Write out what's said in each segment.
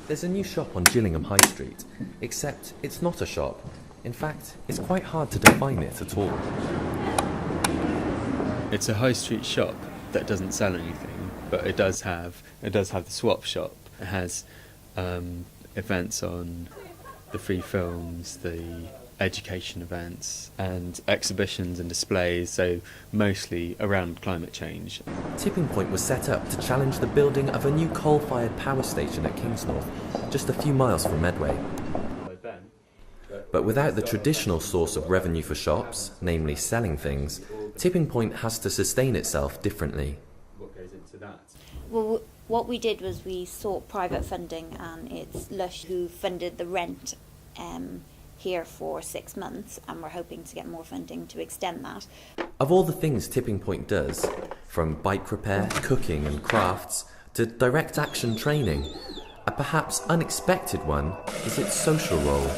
There's a new shop on Gillingham High Street, except it's not a shop. In fact, it's quite hard to define it at all. It's a high street shop that doesn't sell anything, but it does have the swap shop. It has events on the free films, the education events, and exhibitions and displays, so mostly around climate change. Tipping Point was set up to challenge the building of a new coal-fired power station at Kingsnorth, just a few miles from Medway. But without the traditional source of revenue for shops, namely selling things, Tipping Point has to sustain itself differently. What goes into that? Well, what we did was we sought private funding, and it's Lush who funded the rent here for 6 months, and we're hoping to get more funding to extend that. Of all the things Tipping Point does, from bike repair, cooking and crafts, to direct action training, a perhaps unexpected one is its social role.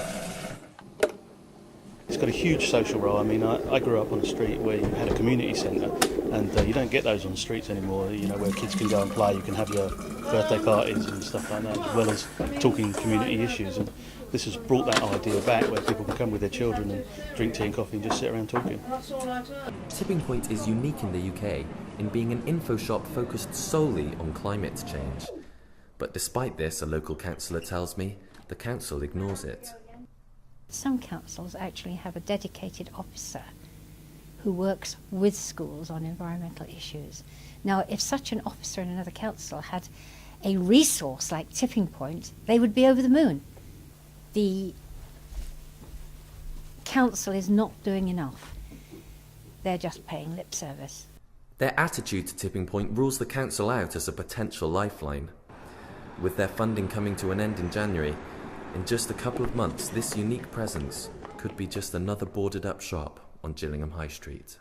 It's got a huge social role. I mean, I grew up on a street where you had a community centre, and you don't get those on streets anymore, you know, where kids can go and play, you can have your birthday parties and stuff like that, as well as talking community issues. And this has brought that idea back, where people can come with their children and drink tea and coffee and just sit around talking. Tipping Point is unique in the UK in being an Infoshop focused solely on climate change. But despite this, a local councillor tells me, the council ignores it. Some councils actually have a dedicated officer who works with schools on environmental issues. Now, if such an officer in another council had a resource like Tipping Point, they would be over the moon. The council is not doing enough. They're just paying lip service. Their attitude to Tipping Point rules the council out as a potential lifeline. With their funding coming to an end in January, in just a couple of months, this unique presence could be just another boarded up shop on Gillingham High Street.